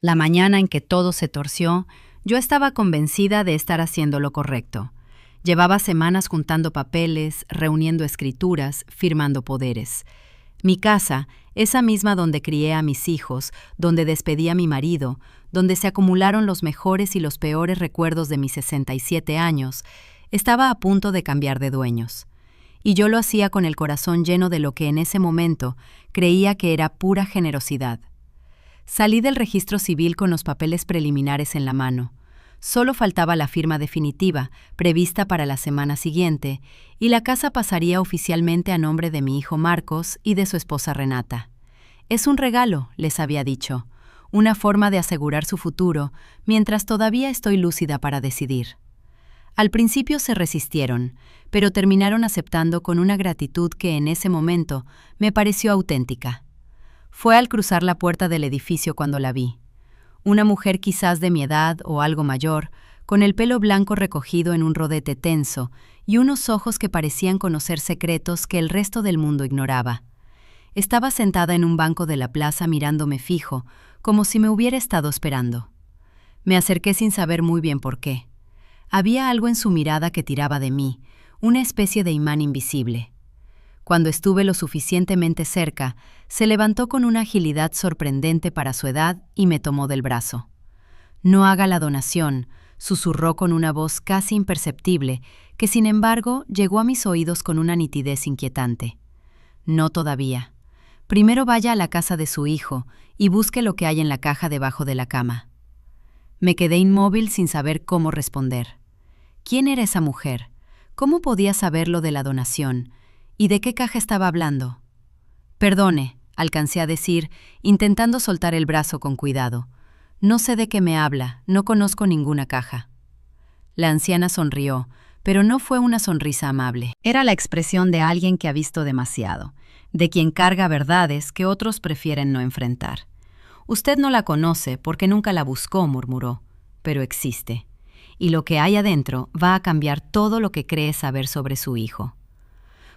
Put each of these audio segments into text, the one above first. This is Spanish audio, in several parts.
La mañana en que todo se torció, yo estaba convencida de estar haciendo lo correcto. Llevaba semanas juntando papeles, reuniendo escrituras, firmando poderes. Mi casa, esa misma donde crié a mis hijos, donde despedí a mi marido, donde se acumularon los mejores y los peores recuerdos de mis 67 años, estaba a punto de cambiar de dueños. Y yo lo hacía con el corazón lleno de lo que en ese momento creía que era pura generosidad. Salí del registro civil con los papeles preliminares en la mano. Solo faltaba la firma definitiva, prevista para la semana siguiente, y la casa pasaría oficialmente a nombre de mi hijo Marcos y de su esposa Renata. Es un regalo, les había dicho, una forma de asegurar su futuro, mientras todavía estoy lúcida para decidir. Al principio se resistieron, pero terminaron aceptando con una gratitud que en ese momento me pareció auténtica. Fue al cruzar la puerta del edificio cuando la vi. Una mujer quizás de mi edad o algo mayor, con el pelo blanco recogido en un rodete tenso y unos ojos que parecían conocer secretos que el resto del mundo ignoraba. Estaba sentada en un banco de la plaza mirándome fijo, como si me hubiera estado esperando. Me acerqué sin saber muy bien por qué. Había algo en su mirada que tiraba de mí, una especie de imán invisible. Cuando estuve lo suficientemente cerca, se levantó con una agilidad sorprendente para su edad y me tomó del brazo. «No haga la donación», susurró con una voz casi imperceptible, que sin embargo llegó a mis oídos con una nitidez inquietante. «No todavía. Primero vaya a la casa de su hijo y busque lo que hay en la caja debajo de la cama». Me quedé inmóvil sin saber cómo responder. ¿Quién era esa mujer? ¿Cómo podía saber lo de la donación? ¿Y de qué caja estaba hablando? «Perdone», alcancé a decir, intentando soltar el brazo con cuidado. «No sé de qué me habla, no conozco ninguna caja». La anciana sonrió, pero no fue una sonrisa amable. Era la expresión de alguien que ha visto demasiado, de quien carga verdades que otros prefieren no enfrentar. «Usted no la conoce porque nunca la buscó», murmuró, «pero existe. Y lo que hay adentro va a cambiar todo lo que cree saber sobre su hijo».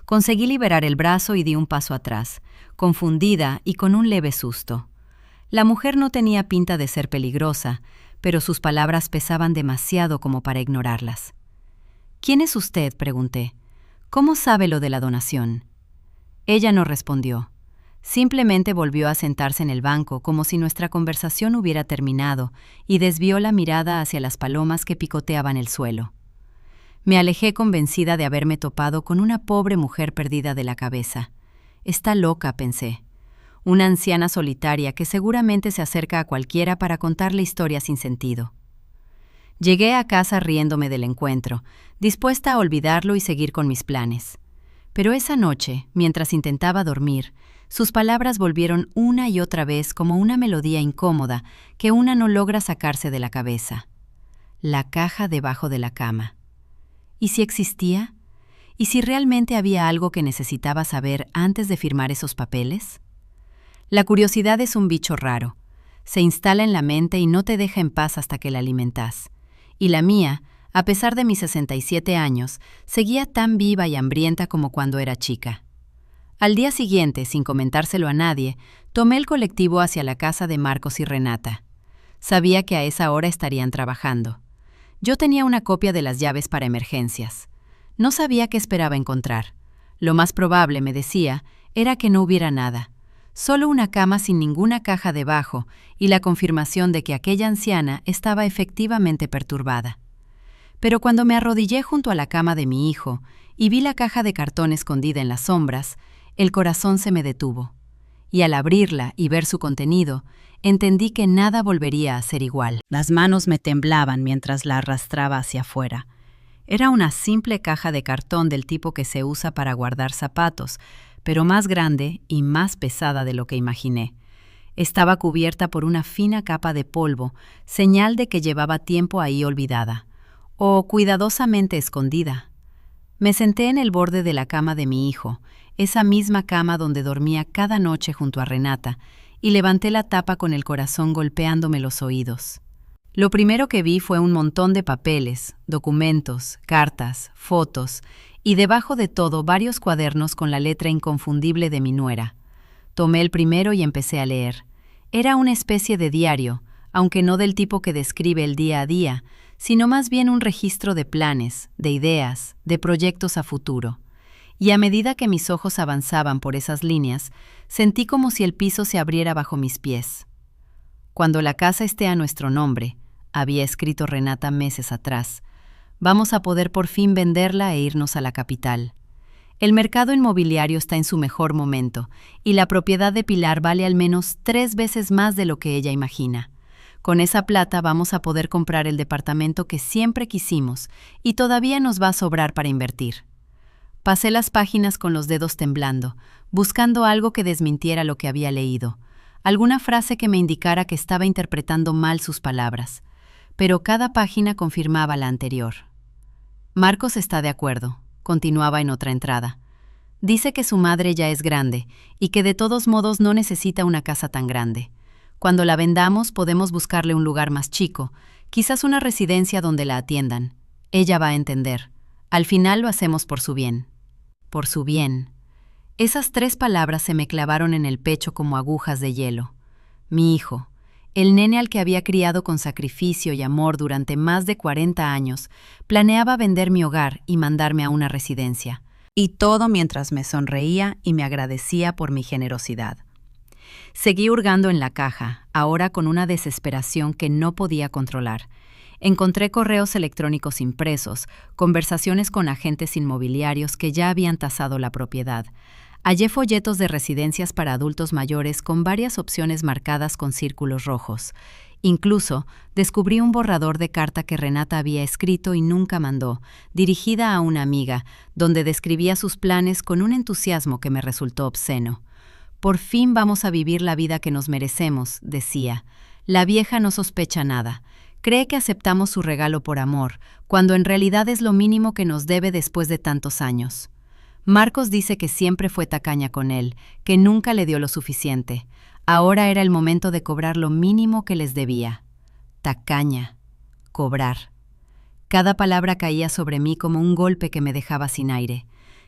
Conseguí liberar el brazo y di un paso atrás, confundida y con un leve susto. La mujer no tenía pinta de ser peligrosa, pero sus palabras pesaban demasiado como para ignorarlas. «¿Quién es usted?», pregunté. «¿Cómo sabe lo de la donación?». Ella no respondió. Simplemente volvió a sentarse en el banco como si nuestra conversación hubiera terminado y desvió la mirada hacia las palomas que picoteaban el suelo. Me alejé convencida de haberme topado con una pobre mujer perdida de la cabeza. «Está loca», pensé. Una anciana solitaria que seguramente se acerca a cualquiera para contarle historias sin sentido. Llegué a casa riéndome del encuentro, dispuesta a olvidarlo y seguir con mis planes. Pero esa noche, mientras intentaba dormir, sus palabras volvieron una y otra vez como una melodía incómoda que una no logra sacarse de la cabeza. La caja debajo de la cama. ¿Y si existía? ¿Y si realmente había algo que necesitaba saber antes de firmar esos papeles? La curiosidad es un bicho raro. Se instala en la mente y no te deja en paz hasta que la alimentas. Y la mía, a pesar de mis 67 años, seguía tan viva y hambrienta como cuando era chica. Al día siguiente, sin comentárselo a nadie, tomé el colectivo hacia la casa de Marcos y Renata. Sabía que a esa hora estarían trabajando. Yo tenía una copia de las llaves para emergencias. No sabía qué esperaba encontrar. Lo más probable, me decía, era que no hubiera nada. Solo una cama sin ninguna caja debajo y la confirmación de que aquella anciana estaba efectivamente perturbada. Pero cuando me arrodillé junto a la cama de mi hijo y vi la caja de cartón escondida en las sombras, el corazón se me detuvo. Y al abrirla y ver su contenido, entendí que nada volvería a ser igual. Las manos me temblaban mientras la arrastraba hacia afuera. Era una simple caja de cartón del tipo que se usa para guardar zapatos, pero más grande y más pesada de lo que imaginé. Estaba cubierta por una fina capa de polvo, señal de que llevaba tiempo ahí olvidada, o cuidadosamente escondida. Me senté en el borde de la cama de mi hijo, esa misma cama donde dormía cada noche junto a Renata, y levanté la tapa con el corazón golpeándome los oídos. Lo primero que vi fue un montón de papeles, documentos, cartas, fotos, y debajo de todo varios cuadernos con la letra inconfundible de mi nuera. Tomé el primero y empecé a leer. Era una especie de diario, aunque no del tipo que describe el día a día, sino más bien un registro de planes, de ideas, de proyectos a futuro. Y a medida que mis ojos avanzaban por esas líneas, sentí como si el piso se abriera bajo mis pies. Cuando la casa esté a nuestro nombre, había escrito Renata meses atrás, vamos a poder por fin venderla e irnos a la capital. El mercado inmobiliario está en su mejor momento y la propiedad de Pilar vale al menos 3 veces más de lo que ella imagina. Con esa plata vamos a poder comprar el departamento que siempre quisimos y todavía nos va a sobrar para invertir. Pasé las páginas con los dedos temblando, buscando algo que desmintiera lo que había leído, alguna frase que me indicara que estaba interpretando mal sus palabras, pero cada página confirmaba la anterior. Marcos está de acuerdo, continuaba en otra entrada. Dice que su madre ya es grande y que de todos modos no necesita una casa tan grande. Cuando la vendamos podemos buscarle un lugar más chico, quizás una residencia donde la atiendan. Ella va a entender. Al final lo hacemos por su bien. Por su bien. Esas 3 palabras se me clavaron en el pecho como agujas de hielo. Mi hijo, el nene al que había criado con sacrificio y amor durante más de 40 años, planeaba vender mi hogar y mandarme a una residencia. Y todo mientras me sonreía y me agradecía por mi generosidad. Seguí hurgando en la caja, ahora con una desesperación que no podía controlar. Encontré correos electrónicos impresos, conversaciones con agentes inmobiliarios que ya habían tasado la propiedad. Hallé folletos de residencias para adultos mayores con varias opciones marcadas con círculos rojos. Incluso descubrí un borrador de carta que Renata había escrito y nunca mandó, dirigida a una amiga, donde describía sus planes con un entusiasmo que me resultó obsceno. Por fin vamos a vivir la vida que nos merecemos, decía. La vieja no sospecha nada. Cree que aceptamos su regalo por amor, cuando en realidad es lo mínimo que nos debe después de tantos años. Marcos dice que siempre fue tacaña con él, que nunca le dio lo suficiente. Ahora era el momento de cobrar lo mínimo que les debía. Tacaña. Cobrar. Cada palabra caía sobre mí como un golpe que me dejaba sin aire.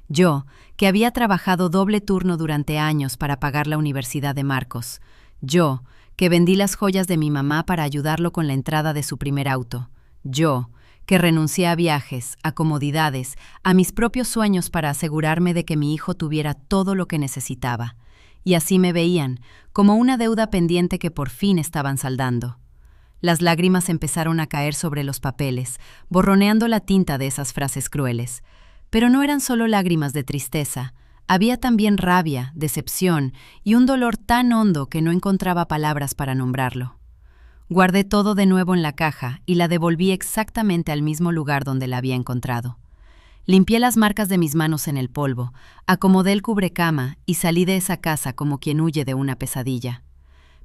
Yo, que había trabajado doble turno durante años para pagar la universidad de Marcos. Yo, que vendí las joyas de mi mamá para ayudarlo con la entrada de su primer auto. Yo, que renuncié a viajes, a comodidades, a mis propios sueños para asegurarme de que mi hijo tuviera todo lo que necesitaba. Y así me veían, como una deuda pendiente que por fin estaban saldando. Las lágrimas empezaron a caer sobre los papeles, borroneando la tinta de esas frases crueles. Pero no eran solo lágrimas de tristeza, había también rabia, decepción y un dolor tan hondo que no encontraba palabras para nombrarlo. Guardé todo de nuevo en la caja y la devolví exactamente al mismo lugar donde la había encontrado. Limpié las marcas de mis manos en el polvo, acomodé el cubrecama y salí de esa casa como quien huye de una pesadilla.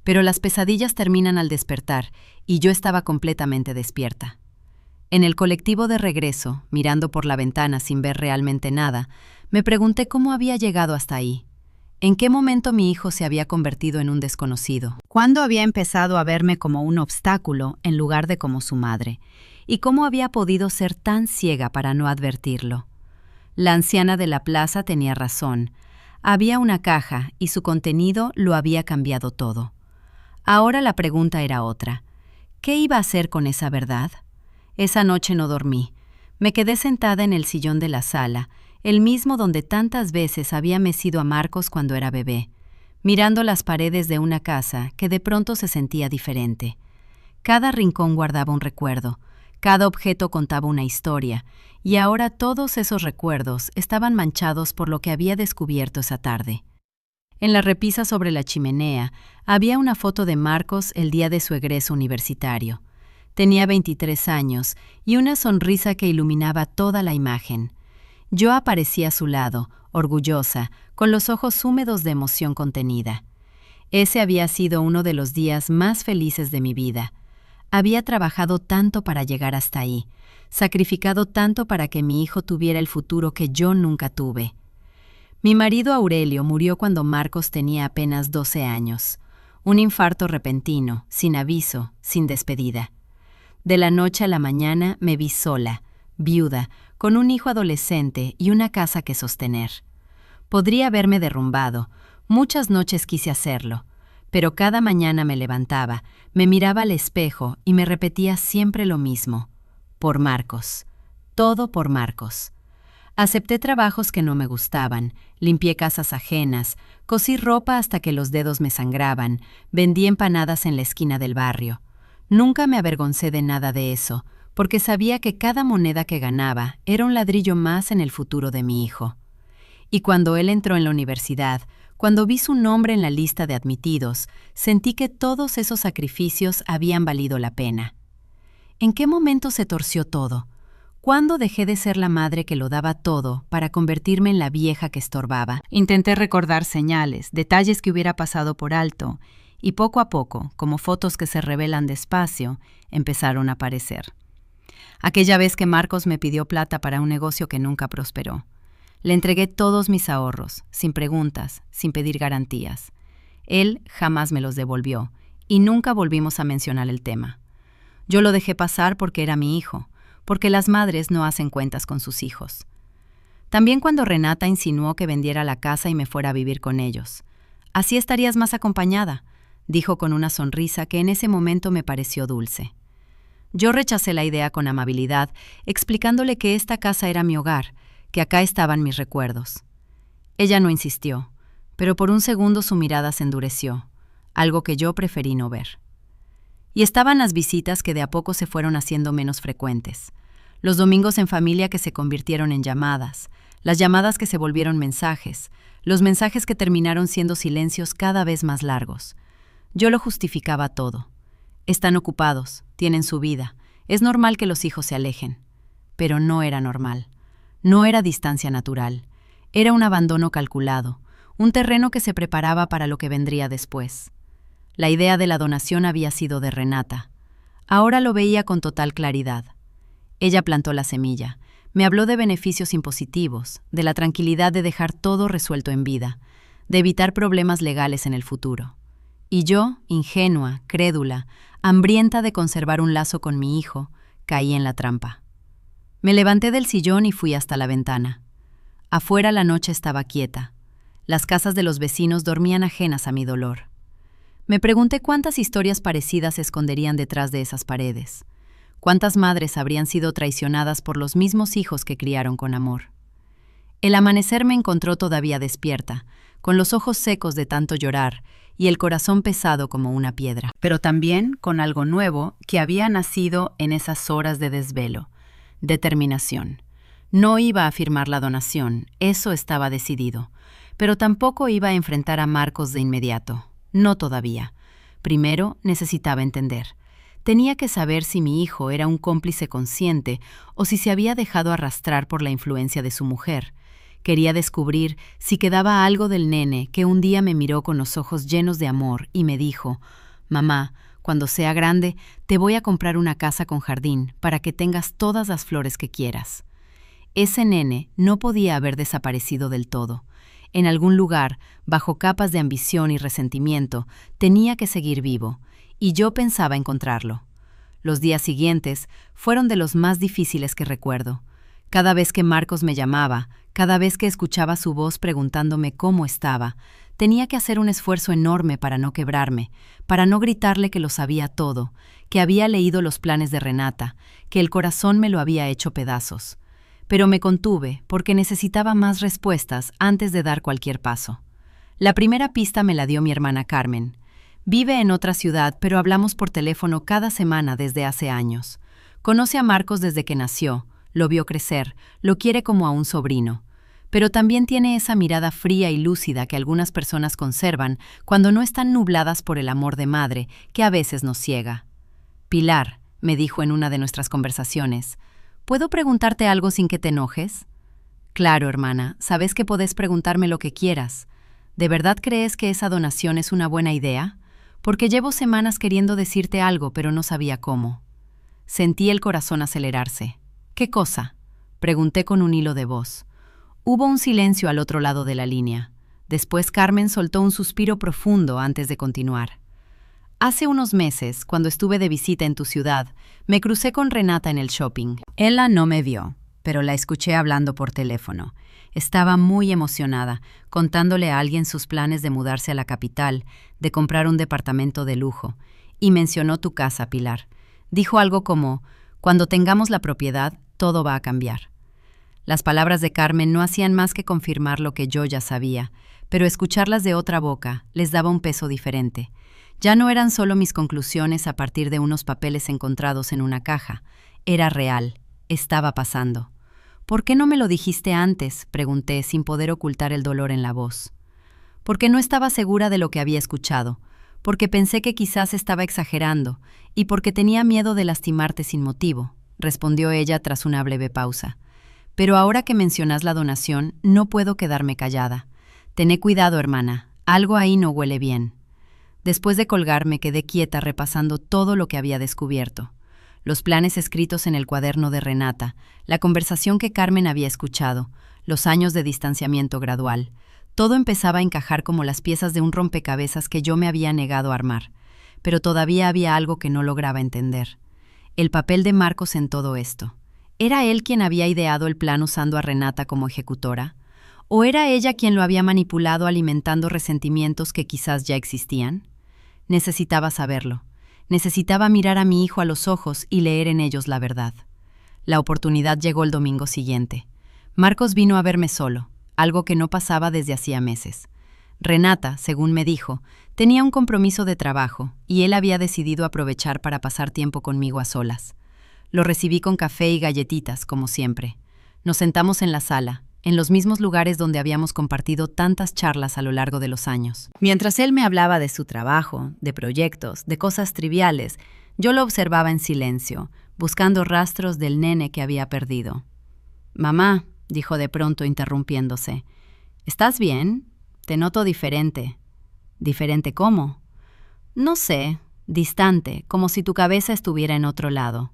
Pero las pesadillas terminan al despertar y yo estaba completamente despierta. En el colectivo de regreso, mirando por la ventana sin ver realmente nada, me pregunté cómo había llegado hasta ahí. ¿En qué momento mi hijo se había convertido en un desconocido? ¿Cuándo había empezado a verme como un obstáculo en lugar de como su madre? ¿Y cómo había podido ser tan ciega para no advertirlo? La anciana de la plaza tenía razón. Había una caja y su contenido lo había cambiado todo. Ahora la pregunta era otra. ¿Qué iba a hacer con esa verdad? Esa noche no dormí. Me quedé sentada en el sillón de la sala, el mismo donde tantas veces había mecido a Marcos cuando era bebé, mirando las paredes de una casa que de pronto se sentía diferente. Cada rincón guardaba un recuerdo, cada objeto contaba una historia, y ahora todos esos recuerdos estaban manchados por lo que había descubierto esa tarde. En la repisa sobre la chimenea había una foto de Marcos el día de su egreso universitario. Tenía 23 años y una sonrisa que iluminaba toda la imagen. Yo aparecí a su lado, orgullosa, con los ojos húmedos de emoción contenida. Ese había sido uno de los días más felices de mi vida. Había trabajado tanto para llegar hasta ahí, sacrificado tanto para que mi hijo tuviera el futuro que yo nunca tuve. Mi marido Aurelio murió cuando Marcos tenía apenas 12 años. Un infarto repentino, sin aviso, sin despedida. De la noche a la mañana me vi sola, viuda, con un hijo adolescente y una casa que sostener. Podría haberme derrumbado, muchas noches quise hacerlo, Pero cada mañana me levantaba, me miraba al espejo y me repetía siempre lo mismo. Por Marcos. Todo por Marcos. Acepté trabajos que no me gustaban, limpié casas ajenas, cosí ropa hasta que los dedos me sangraban, vendí empanadas en la esquina del barrio. Nunca me avergoncé de nada de eso, porque sabía que cada moneda que ganaba era un ladrillo más en el futuro de mi hijo. Y cuando él entró en la universidad, cuando vi su nombre en la lista de admitidos, sentí que todos esos sacrificios habían valido la pena. ¿En qué momento se torció todo? ¿Cuándo dejé de ser la madre que lo daba todo para convertirme en la vieja que estorbaba? Intenté recordar señales, detalles que hubiera pasado por alto, y poco a poco, como fotos que se revelan despacio, empezaron a aparecer. Aquella vez que Marcos me pidió plata para un negocio que nunca prosperó. Le entregué todos mis ahorros, sin preguntas, sin pedir garantías. Él jamás me los devolvió, y nunca volvimos a mencionar el tema. Yo lo dejé pasar porque era mi hijo, porque las madres no hacen cuentas con sus hijos. También cuando Renata insinuó que vendiera la casa y me fuera a vivir con ellos. «Así estarías más acompañada», dijo con una sonrisa que en ese momento me pareció dulce. Yo rechacé la idea con amabilidad, explicándole que esta casa era mi hogar, que acá estaban mis recuerdos. Ella no insistió, pero por un segundo su mirada se endureció, algo que yo preferí no ver. Y estaban las visitas que de a poco se fueron haciendo menos frecuentes. Los domingos en familia que se convirtieron en llamadas, las llamadas que se volvieron mensajes, los mensajes que terminaron siendo silencios cada vez más largos. Yo lo justificaba todo. Están ocupados, tienen su vida, es normal que los hijos se alejen. Pero no era normal. No era distancia natural. Era un abandono calculado, un terreno que se preparaba para lo que vendría después. La idea de la donación había sido de Renata. Ahora lo veía con total claridad. Ella plantó la semilla, me habló de beneficios impositivos, de la tranquilidad de dejar todo resuelto en vida, de evitar problemas legales en el futuro. Y yo, ingenua, crédula, hambrienta de conservar un lazo con mi hijo, caí en la trampa. Me levanté del sillón y fui hasta la ventana. Afuera la noche estaba quieta. Las casas de los vecinos dormían ajenas a mi dolor. Me pregunté cuántas historias parecidas se esconderían detrás de esas paredes. ¿Cuántas madres habrían sido traicionadas por los mismos hijos que criaron con amor? El amanecer me encontró todavía despierta, con los ojos secos de tanto llorar y el corazón pesado como una piedra, pero también con algo nuevo que había nacido en esas horas de desvelo: determinación. No iba a firmar la donación, eso estaba decidido, pero tampoco iba a enfrentar a Marcos de inmediato, no todavía. Primero necesitaba entender. Tenía que saber si mi hijo era un cómplice consciente o si se había dejado arrastrar por la influencia de su mujer. Quería descubrir si quedaba algo del nene que un día me miró con los ojos llenos de amor y me dijo: «Mamá, cuando sea grande, te voy a comprar una casa con jardín para que tengas todas las flores que quieras». Ese nene no podía haber desaparecido del todo. En algún lugar, bajo capas de ambición y resentimiento, tenía que seguir vivo, y yo pensaba encontrarlo. Los días siguientes fueron de los más difíciles que recuerdo. Cada vez que Marcos me llamaba, cada vez que escuchaba su voz preguntándome cómo estaba, tenía que hacer un esfuerzo enorme para no quebrarme, para no gritarle que lo sabía todo, que había leído los planes de Renata, que el corazón me lo había hecho pedazos. Pero me contuve porque necesitaba más respuestas antes de dar cualquier paso. La primera pista me la dio mi hermana Carmen. Vive en otra ciudad, pero hablamos por teléfono cada semana desde hace años. Conoce a Marcos desde que nació, lo vio crecer, lo quiere como a un sobrino. Pero también tiene esa mirada fría y lúcida que algunas personas conservan cuando no están nubladas por el amor de madre, que a veces nos ciega. «Pilar», me dijo en una de nuestras conversaciones, «¿puedo preguntarte algo sin que te enojes?» «Claro, hermana, sabes que podés preguntarme lo que quieras. ¿De verdad crees que esa donación es una buena idea? Porque llevo semanas queriendo decirte algo, pero no sabía cómo». Sentí el corazón acelerarse. «¿Qué cosa?», pregunté con un hilo de voz. Hubo un silencio al otro lado de la línea. Después Carmen soltó un suspiro profundo antes de continuar. «Hace unos meses, cuando estuve de visita en tu ciudad, me crucé con Renata en el shopping. Ella no me vio, pero la escuché hablando por teléfono. Estaba muy emocionada, contándole a alguien sus planes de mudarse a la capital, de comprar un departamento de lujo, y mencionó tu casa, Pilar. Dijo algo como: cuando tengamos la propiedad, todo va a cambiar. Las palabras de Carmen no hacían más que confirmar lo que yo ya sabía, pero escucharlas de otra boca les daba un peso diferente. Ya no eran solo mis conclusiones a partir de unos papeles encontrados en una caja. Era real, estaba pasando. «¿Por qué no me lo dijiste antes?», pregunté sin poder ocultar el dolor en la voz. Porque no estaba segura de lo que había escuchado, porque pensé que quizás estaba exagerando y porque tenía miedo de lastimarte sin motivo, respondió ella tras una breve pausa. Pero ahora que mencionas la donación, no puedo quedarme callada. Tené cuidado, hermana, algo ahí no huele bien. Después de colgar me quedé quieta repasando todo lo que había descubierto. Los planes escritos en el cuaderno de Renata, la conversación que Carmen había escuchado, los años de distanciamiento gradual. Todo empezaba a encajar como las piezas de un rompecabezas que yo me había negado a armar. Pero todavía había algo que no lograba entender. El papel de Marcos en todo esto. ¿Era él quien había ideado el plan usando a Renata como ejecutora? ¿O era ella quien lo había manipulado alimentando resentimientos que quizás ya existían? Necesitaba saberlo. Necesitaba mirar a mi hijo a los ojos y leer en ellos la verdad. La oportunidad llegó el domingo siguiente. Marcos vino a verme solo, algo que no pasaba desde hacía meses. Renata, según me dijo, tenía un compromiso de trabajo y él había decidido aprovechar para pasar tiempo conmigo a solas. Lo recibí con café y galletitas, como siempre. Nos sentamos en la sala, en los mismos lugares donde habíamos compartido tantas charlas a lo largo de los años. Mientras él me hablaba de su trabajo, de proyectos, de cosas triviales, yo lo observaba en silencio, buscando rastros del nene que había perdido. «Mamá», dijo de pronto interrumpiéndose, «¿estás bien? Te noto diferente». «¿Diferente cómo?» «No sé, distante, como si tu cabeza estuviera en otro lado».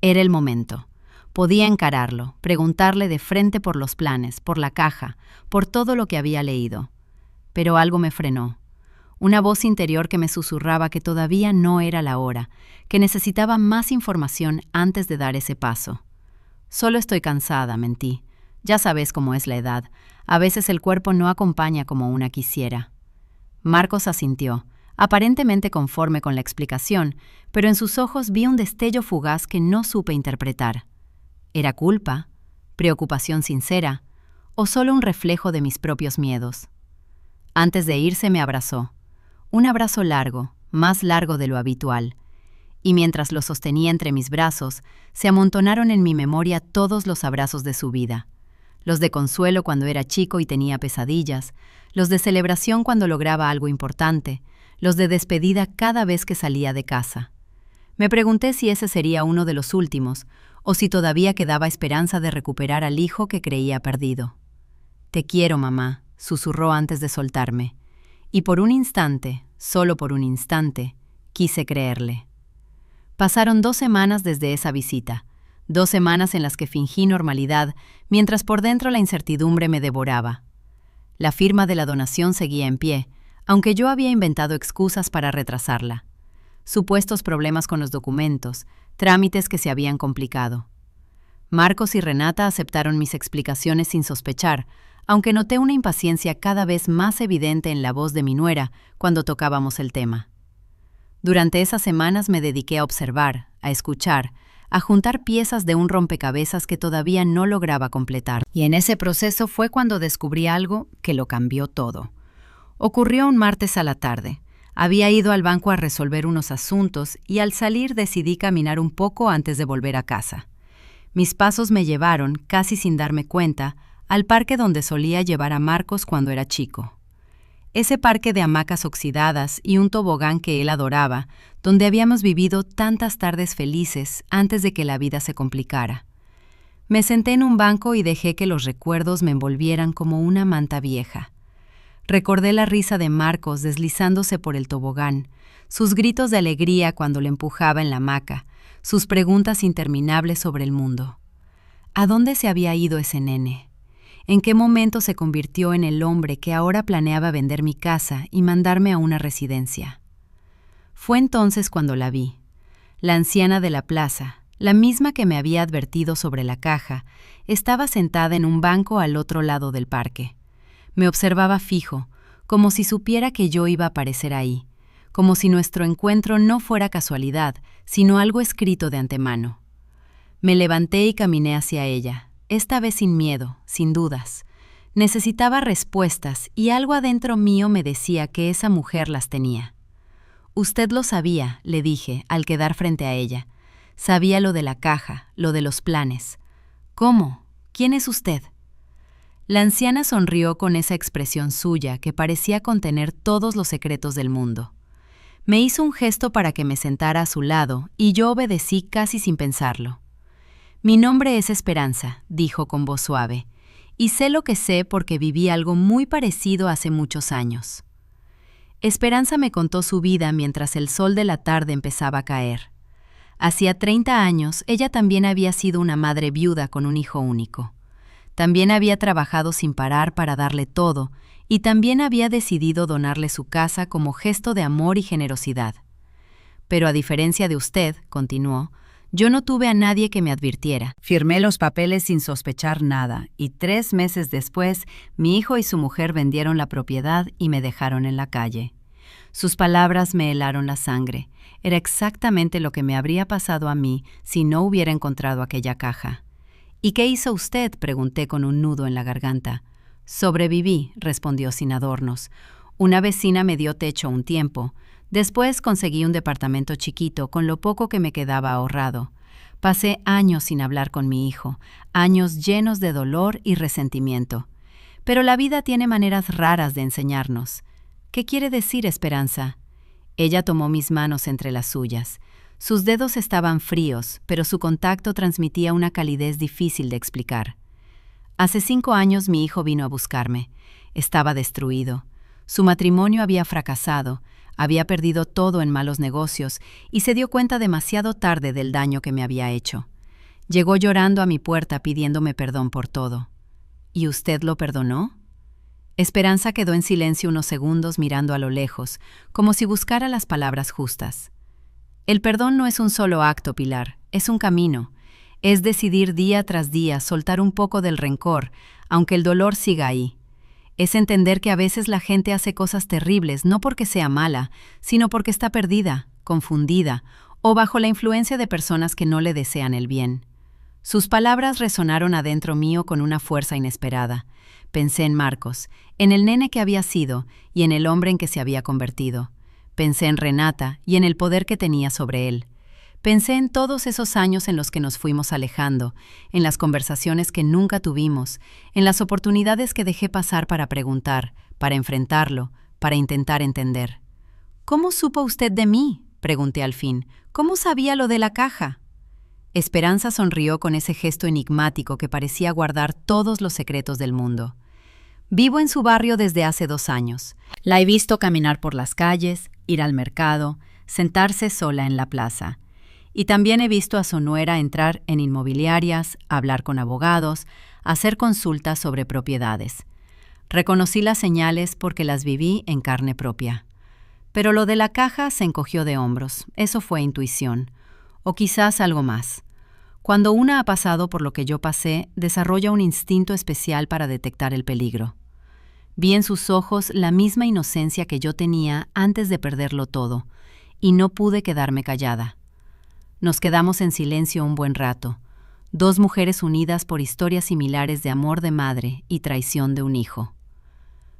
Era el momento. Podía encararlo, preguntarle de frente por los planes, por la caja, por todo lo que había leído. Pero algo me frenó. Una voz interior que me susurraba que todavía no era la hora, que necesitaba más información antes de dar ese paso. «Solo estoy cansada», mentí. «Ya sabes cómo es la edad. A veces el cuerpo no acompaña como una quisiera». Marcos asintió, aparentemente conforme con la explicación, pero en sus ojos vi un destello fugaz que no supe interpretar. ¿Era culpa? ¿Preocupación sincera? ¿O solo un reflejo de mis propios miedos? Antes de irse me abrazó. Un abrazo largo, más largo de lo habitual. Y mientras lo sostenía entre mis brazos, se amontonaron en mi memoria todos los abrazos de su vida. Los de consuelo cuando era chico y tenía pesadillas, los de celebración cuando lograba algo importante, los de despedida cada vez que salía de casa. Me pregunté si ese sería uno de los últimos, o si todavía quedaba esperanza de recuperar al hijo que creía perdido. «Te quiero, mamá», susurró antes de soltarme. Y por un instante, solo por un instante, quise creerle. Pasaron 2 semanas desde esa visita, 2 semanas en las que fingí normalidad, mientras por dentro la incertidumbre me devoraba. La firma de la donación seguía en pie, aunque yo había inventado excusas para retrasarla. Supuestos problemas con los documentos, trámites que se habían complicado. Marcos y Renata aceptaron mis explicaciones sin sospechar, aunque noté una impaciencia cada vez más evidente en la voz de mi nuera cuando tocábamos el tema. Durante esas semanas me dediqué a observar, a escuchar, a juntar piezas de un rompecabezas que todavía no lograba completar. Y en ese proceso fue cuando descubrí algo que lo cambió todo. Ocurrió un martes a la tarde. Había ido al banco a resolver unos asuntos y al salir decidí caminar un poco antes de volver a casa. Mis pasos me llevaron, casi sin darme cuenta, al parque donde solía llevar a Marcos cuando era chico. Ese parque de hamacas oxidadas y un tobogán que él adoraba, donde habíamos vivido tantas tardes felices antes de que la vida se complicara. Me senté en un banco y dejé que los recuerdos me envolvieran como una manta vieja. Recordé la risa de Marcos deslizándose por el tobogán, sus gritos de alegría cuando le empujaba en la hamaca, sus preguntas interminables sobre el mundo. ¿A dónde se había ido ese nene? ¿En qué momento se convirtió en el hombre que ahora planeaba vender mi casa y mandarme a una residencia? Fue entonces cuando la vi, la anciana de la plaza, La misma que me había advertido sobre la caja, estaba sentada en un banco al otro lado del parque. Me observaba fijo, como si supiera que yo iba a aparecer ahí, como si nuestro encuentro no fuera casualidad, sino algo escrito de antemano. Me levanté y caminé hacia ella, esta vez sin miedo, sin dudas. Necesitaba respuestas y algo adentro mío me decía que esa mujer las tenía. Usted lo sabía, le dije, al quedar frente a ella. Sabía lo de la caja, lo de los planes. ¿Cómo? ¿Quién es usted? La anciana sonrió con esa expresión suya que parecía contener todos los secretos del mundo. Me hizo un gesto para que me sentara a su lado y yo obedecí casi sin pensarlo. Mi nombre es Esperanza, dijo con voz suave, y sé lo que sé porque viví algo muy parecido hace muchos años. Esperanza me contó su vida mientras el sol de la tarde empezaba a caer. Hacía 30 años, ella también había sido una madre viuda con un hijo único. También había trabajado sin parar para darle todo, y también había decidido donarle su casa como gesto de amor y generosidad. Pero a diferencia de usted, continuó, yo no tuve a nadie que me advirtiera. Firmé los papeles sin sospechar nada, y 3 meses después, mi hijo y su mujer vendieron la propiedad y me dejaron en la calle. Sus palabras me helaron la sangre. Era exactamente lo que me habría pasado a mí si no hubiera encontrado aquella caja. ¿Y qué hizo usted?, pregunté con un nudo en la garganta. Sobreviví, respondió sin adornos. Una vecina me dio techo un tiempo. Después conseguí un departamento chiquito con lo poco que me quedaba ahorrado. Pasé años sin hablar con mi hijo, años llenos de dolor y resentimiento. Pero la vida tiene maneras raras de enseñarnos. ¿Qué quiere decir, Esperanza? Ella tomó mis manos entre las suyas. Sus dedos estaban fríos, pero su contacto transmitía una calidez difícil de explicar. Hace 5 años mi hijo vino a buscarme. Estaba destruido. Su matrimonio había fracasado, había perdido todo en malos negocios y se dio cuenta demasiado tarde del daño que me había hecho. Llegó llorando a mi puerta pidiéndome perdón por todo. ¿Y usted lo perdonó? Esperanza quedó en silencio unos segundos mirando a lo lejos, como si buscara las palabras justas. El perdón no es un solo acto, Pilar, es un camino. Es decidir día tras día soltar un poco del rencor, aunque el dolor siga ahí. Es entender que a veces la gente hace cosas terribles no porque sea mala, sino porque está perdida, confundida o bajo la influencia de personas que no le desean el bien. Sus palabras resonaron adentro mío con una fuerza inesperada. Pensé en Marcos, en el nene que había sido y en el hombre en que se había convertido. Pensé en Renata y en el poder que tenía sobre él. Pensé en todos esos años en los que nos fuimos alejando, en las conversaciones que nunca tuvimos, en las oportunidades que dejé pasar para preguntar, para enfrentarlo, para intentar entender. ¿Cómo supo usted de mí?, pregunté al fin. ¿Cómo sabía lo de la caja? Esperanza sonrió con ese gesto enigmático que parecía guardar todos los secretos del mundo. Vivo en su barrio desde hace 2 años. La he visto caminar por las calles, ir al mercado, sentarse sola en la plaza. Y también he visto a su nuera entrar en inmobiliarias, hablar con abogados, hacer consultas sobre propiedades. Reconocí las señales porque las viví en carne propia. Pero lo de la caja se encogió de hombros. Eso fue intuición. O quizás algo más. Cuando una ha pasado por lo que yo pasé, desarrolla un instinto especial para detectar el peligro. Vi en sus ojos la misma inocencia que yo tenía antes de perderlo todo, y no pude quedarme callada. Nos quedamos en silencio un buen rato, 2 mujeres unidas por historias similares de amor de madre y traición de un hijo.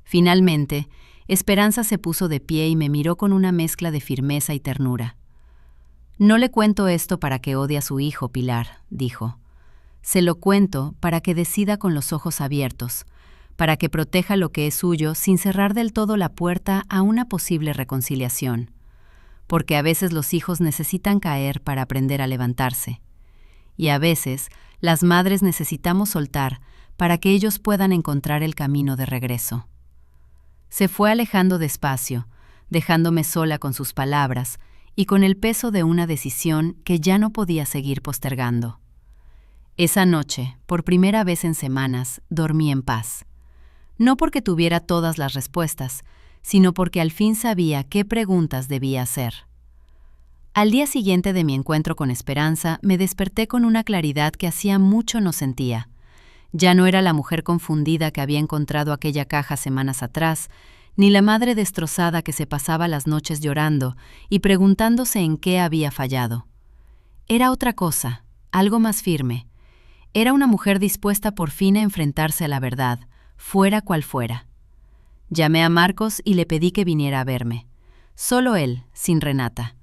Finalmente, Esperanza se puso de pie y me miró con una mezcla de firmeza y ternura. «No le cuento esto para que odie a su hijo, Pilar», dijo. «Se lo cuento para que decida con los ojos abiertos, para que proteja lo que es suyo sin cerrar del todo la puerta a una posible reconciliación. Porque a veces los hijos necesitan caer para aprender a levantarse. Y a veces las madres necesitamos soltar para que ellos puedan encontrar el camino de regreso». Se fue alejando despacio, dejándome sola con sus palabras y con el peso de una decisión que ya no podía seguir postergando. Esa noche, por primera vez en semanas, dormí en paz. No porque tuviera todas las respuestas, sino porque al fin sabía qué preguntas debía hacer. Al día siguiente de mi encuentro con Esperanza, me desperté con una claridad que hacía mucho no sentía. Ya no era la mujer confundida que había encontrado aquella caja semanas atrás, ni la madre destrozada que se pasaba las noches llorando y preguntándose en qué había fallado. Era otra cosa, algo más firme. Era una mujer dispuesta por fin a enfrentarse a la verdad, fuera cual fuera. Llamé a Marcos y le pedí que viniera a verme. Solo él, sin Renata.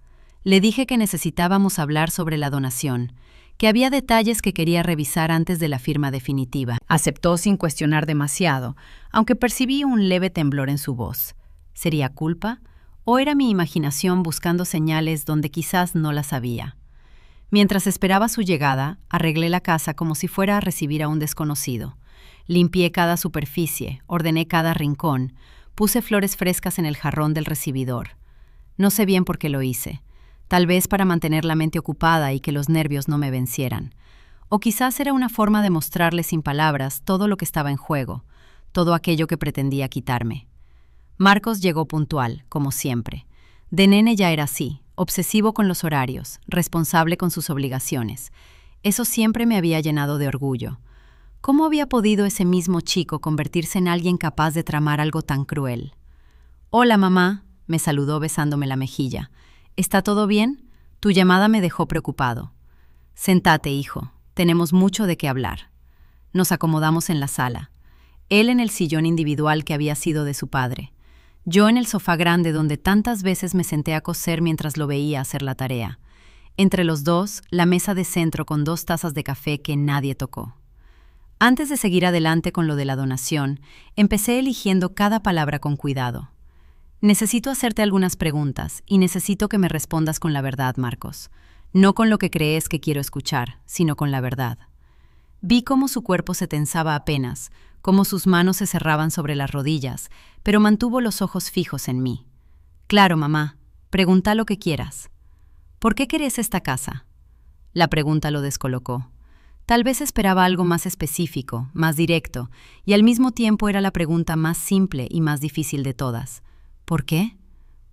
Le dije que necesitábamos hablar sobre la donación, que había detalles que quería revisar antes de la firma definitiva. Aceptó sin cuestionar demasiado, aunque percibí un leve temblor en su voz. ¿Sería culpa? ¿O era mi imaginación buscando señales donde quizás no las había? Mientras esperaba su llegada, arreglé la casa como si fuera a recibir a un desconocido. Limpié cada superficie, ordené cada rincón, puse flores frescas en el jarrón del recibidor. No sé bien por qué lo hice. Tal vez para mantener la mente ocupada y que los nervios no me vencieran. O quizás era una forma de mostrarle sin palabras todo lo que estaba en juego, todo aquello que pretendía quitarme. Marcos llegó puntual, como siempre. De nene ya era así, obsesivo con los horarios, responsable con sus obligaciones. Eso siempre me había llenado de orgullo. ¿Cómo había podido ese mismo chico convertirse en alguien capaz de tramar algo tan cruel? «Hola, mamá», me saludó besándome la mejilla. «¿Está todo bien? Tu llamada me dejó preocupado». «Sentate, hijo. Tenemos mucho de qué hablar». Nos acomodamos en la sala. Él en el sillón individual que había sido de su padre. Yo en el sofá grande donde tantas veces me senté a coser mientras lo veía hacer la tarea. Entre los dos, la mesa de centro con 2 tazas de café que nadie tocó. Antes de seguir adelante con lo de la donación, empecé eligiendo cada palabra con cuidado. «Necesito hacerte algunas preguntas y necesito que me respondas con la verdad, Marcos. No con lo que crees que quiero escuchar, sino con la verdad». Vi cómo su cuerpo se tensaba apenas, cómo sus manos se cerraban sobre las rodillas, pero mantuvo los ojos fijos en mí. «Claro, mamá. Pregunta lo que quieras». «¿Por qué querés esta casa?» La pregunta lo descolocó. Tal vez esperaba algo más específico, más directo, y al mismo tiempo era la pregunta más simple y más difícil de todas. «¿Por qué?»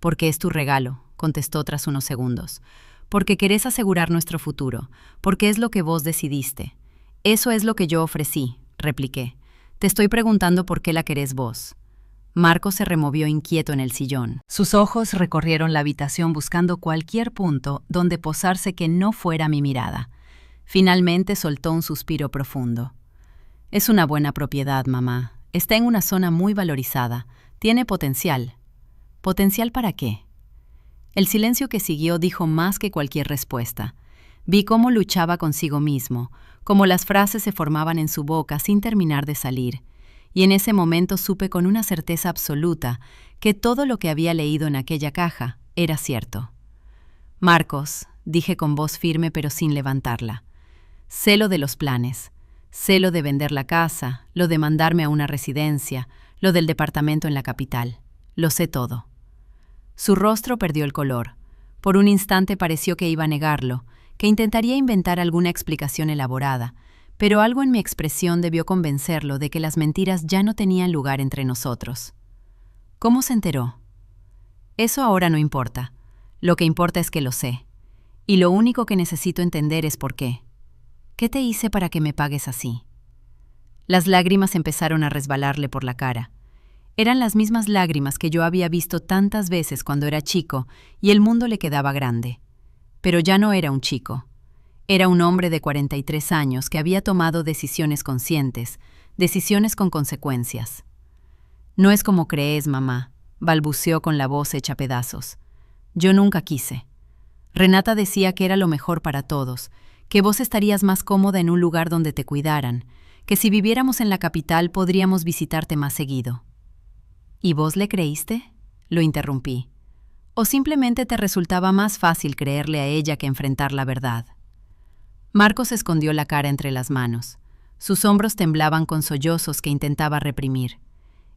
«Porque es tu regalo», contestó tras unos segundos. «Porque querés asegurar nuestro futuro, porque es lo que vos decidiste». «Eso es lo que yo ofrecí», repliqué. «Te estoy preguntando por qué la querés vos». Marcos se removió inquieto en el sillón. Sus ojos recorrieron la habitación buscando cualquier punto donde posarse que no fuera mi mirada. Finalmente soltó un suspiro profundo. «Es una buena propiedad, mamá. Está en una zona muy valorizada. Tiene potencial». «¿Potencial para qué?» El silencio que siguió dijo más que cualquier respuesta. Vi cómo luchaba consigo mismo, cómo las frases se formaban en su boca sin terminar de salir, y en ese momento supe con una certeza absoluta que todo lo que había leído en aquella caja era cierto. «Marcos», dije con voz firme pero sin levantarla, «sé lo de los planes, sé lo de vender la casa, lo de mandarme a una residencia, lo del departamento en la capital, lo sé todo». Su rostro perdió el color. Por un instante pareció que iba a negarlo, que intentaría inventar alguna explicación elaborada, pero algo en mi expresión debió convencerlo de que las mentiras ya no tenían lugar entre nosotros. ¿Cómo se enteró? Eso ahora no importa. Lo que importa es que lo sé. Y lo único que necesito entender es por qué. ¿Qué te hice para que me pagues así? Las lágrimas empezaron a resbalarle por la cara. Eran las mismas lágrimas que yo había visto tantas veces cuando era chico y el mundo le quedaba grande. Pero ya no era un chico. Era un hombre de 43 años que había tomado decisiones conscientes, decisiones con consecuencias. «No es como crees, mamá», balbuceó con la voz hecha pedazos. «Yo nunca quise. Renata decía que era lo mejor para todos, que vos estarías más cómoda en un lugar donde te cuidaran, que si viviéramos en la capital podríamos visitarte más seguido». «¿Y vos le creíste?», lo interrumpí. «¿O simplemente te resultaba más fácil creerle a ella que enfrentar la verdad?». Marcos escondió la cara entre las manos. Sus hombros temblaban con sollozos que intentaba reprimir.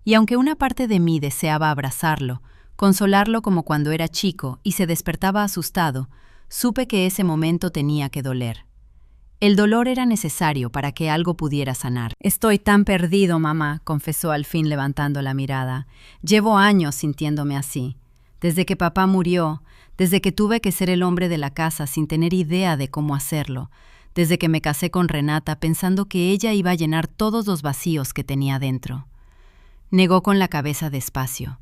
Y aunque una parte de mí deseaba abrazarlo, consolarlo como cuando era chico y se despertaba asustado, supe que ese momento tenía que doler. El dolor era necesario para que algo pudiera sanar. «Estoy tan perdido, mamá», confesó al fin levantando la mirada. «Llevo años sintiéndome así. Desde que papá murió, desde que tuve que ser el hombre de la casa sin tener idea de cómo hacerlo, desde que me casé con Renata pensando que ella iba a llenar todos los vacíos que tenía dentro. Negó con la cabeza despacio.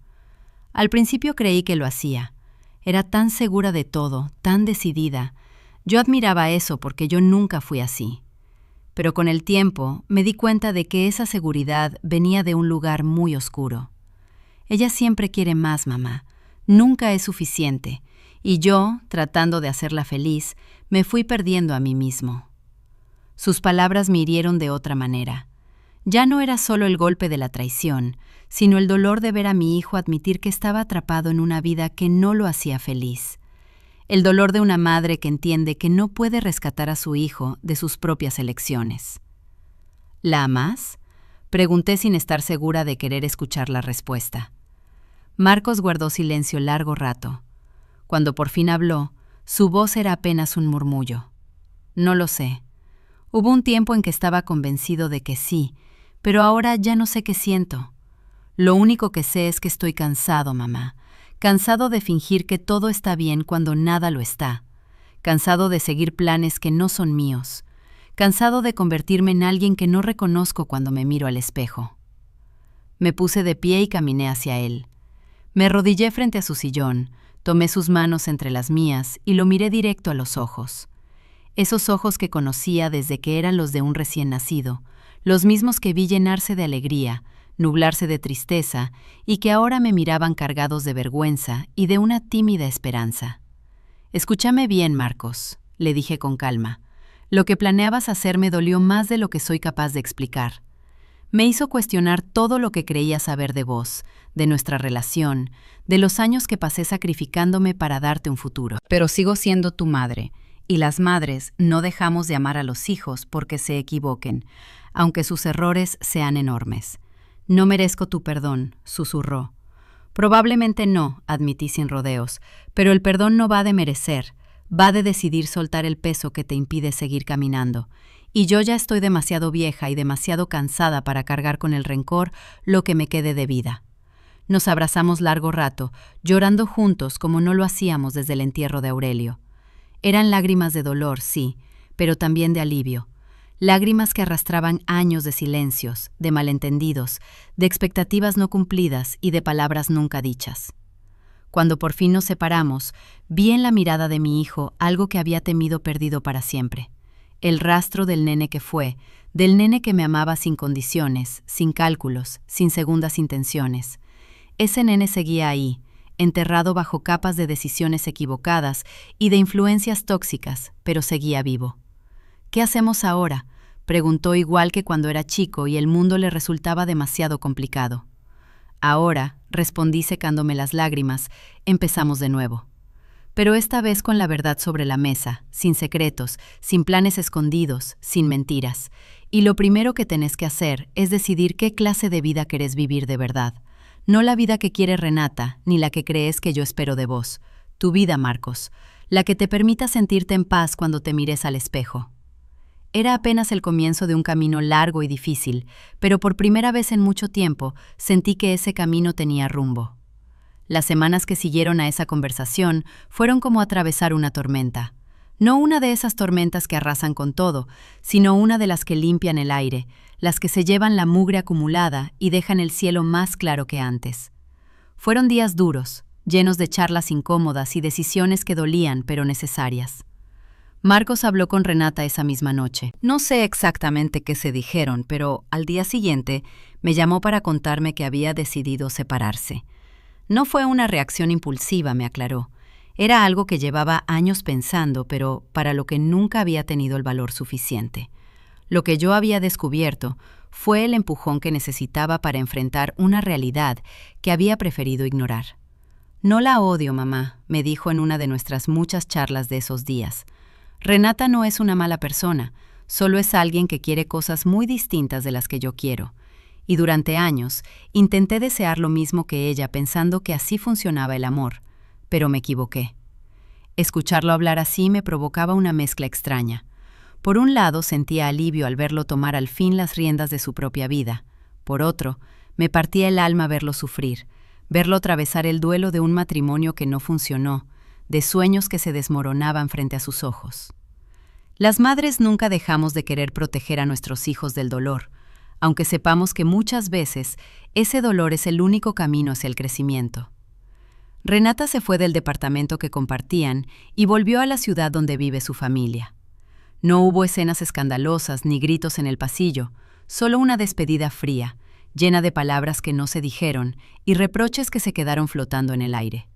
Al principio creí que lo hacía. Era tan segura de todo, tan decidida. Yo admiraba eso porque yo nunca fui así. Pero con el tiempo me di cuenta de que esa seguridad venía de un lugar muy oscuro. Ella siempre quiere más, mamá. Nunca es suficiente. Y yo, tratando de hacerla feliz, me fui perdiendo a mí mismo. Sus palabras me hirieron de otra manera. Ya no era solo el golpe de la traición, sino el dolor de ver a mi hijo admitir que estaba atrapado en una vida que no lo hacía feliz. El dolor de una madre que entiende que no puede rescatar a su hijo de sus propias elecciones. ¿La amas?, pregunté sin estar segura de querer escuchar la respuesta. Marcos guardó silencio largo rato. Cuando por fin habló, su voz era apenas un murmullo. No lo sé. Hubo un tiempo en que estaba convencido de que sí, pero ahora ya no sé qué siento. Lo único que sé es que estoy cansado, mamá. Cansado de fingir que todo está bien cuando nada lo está. Cansado de seguir planes que no son míos. Cansado de convertirme en alguien que no reconozco cuando me miro al espejo. Me puse de pie y caminé hacia él. Me arrodillé frente a su sillón, tomé sus manos entre las mías y lo miré directo a los ojos. Esos ojos que conocía desde que eran los de un recién nacido, los mismos que vi llenarse de alegría, nublarse de tristeza y que ahora me miraban cargados de vergüenza y de una tímida esperanza. «Escúchame bien, Marcos», le dije con calma. «Lo que planeabas hacer me dolió más de lo que soy capaz de explicar. Me hizo cuestionar todo lo que creía saber de vos, de nuestra relación, de los años que pasé sacrificándome para darte un futuro. Pero sigo siendo tu madre, y las madres no dejamos de amar a los hijos porque se equivoquen, aunque sus errores sean enormes. No merezco tu perdón», susurró. «Probablemente no», admití sin rodeos, «pero el perdón no va de merecer, va de decidir soltar el peso que te impide seguir caminando. Y yo ya estoy demasiado vieja y demasiado cansada para cargar con el rencor lo que me quede de vida». Nos abrazamos largo rato, llorando juntos como no lo hacíamos desde el entierro de Aurelio. Eran lágrimas de dolor, sí, pero también de alivio. Lágrimas que arrastraban años de silencios, de malentendidos, de expectativas no cumplidas y de palabras nunca dichas. Cuando por fin nos separamos, vi en la mirada de mi hijo algo que había temido perdido para siempre. El rastro del nene que fue, del nene que me amaba sin condiciones, sin cálculos, sin segundas intenciones. Ese nene seguía ahí, enterrado bajo capas de decisiones equivocadas y de influencias tóxicas, pero seguía vivo. «¿Qué hacemos ahora?», preguntó igual que cuando era chico y el mundo le resultaba demasiado complicado. «Ahora», respondí secándome las lágrimas, «empezamos de nuevo». Pero esta vez con la verdad sobre la mesa, sin secretos, sin planes escondidos, sin mentiras. Y lo primero que tenés que hacer es decidir qué clase de vida querés vivir de verdad. No la vida que quiere Renata, ni la que crees que yo espero de vos. Tu vida, Marcos. La que te permita sentirte en paz cuando te mires al espejo. Era apenas el comienzo de un camino largo y difícil, pero por primera vez en mucho tiempo sentí que ese camino tenía rumbo. Las semanas que siguieron a esa conversación fueron como atravesar una tormenta. No una de esas tormentas que arrasan con todo, sino una de las que limpian el aire, las que se llevan la mugre acumulada y dejan el cielo más claro que antes. Fueron días duros, llenos de charlas incómodas y decisiones que dolían pero necesarias. Marcos habló con Renata esa misma noche. No sé exactamente qué se dijeron, pero al día siguiente me llamó para contarme que había decidido separarse. No fue una reacción impulsiva, me aclaró. Era algo que llevaba años pensando, pero para lo que nunca había tenido el valor suficiente. Lo que yo había descubierto fue el empujón que necesitaba para enfrentar una realidad que había preferido ignorar. «No la odio, mamá», me dijo en una de nuestras muchas charlas de esos días. «Renata no es una mala persona, solo es alguien que quiere cosas muy distintas de las que yo quiero. Y durante años intenté desear lo mismo que ella pensando que así funcionaba el amor, pero me equivoqué». Escucharlo hablar así me provocaba una mezcla extraña. Por un lado sentía alivio al verlo tomar al fin las riendas de su propia vida. Por otro, me partía el alma verlo sufrir, verlo atravesar el duelo de un matrimonio que no funcionó, de sueños que se desmoronaban frente a sus ojos. Las madres nunca dejamos de querer proteger a nuestros hijos del dolor, aunque sepamos que muchas veces ese dolor es el único camino hacia el crecimiento. Renata se fue del departamento que compartían y volvió a la ciudad donde vive su familia. No hubo escenas escandalosas ni gritos en el pasillo, solo una despedida fría, llena de palabras que no se dijeron y reproches que se quedaron flotando en el aire.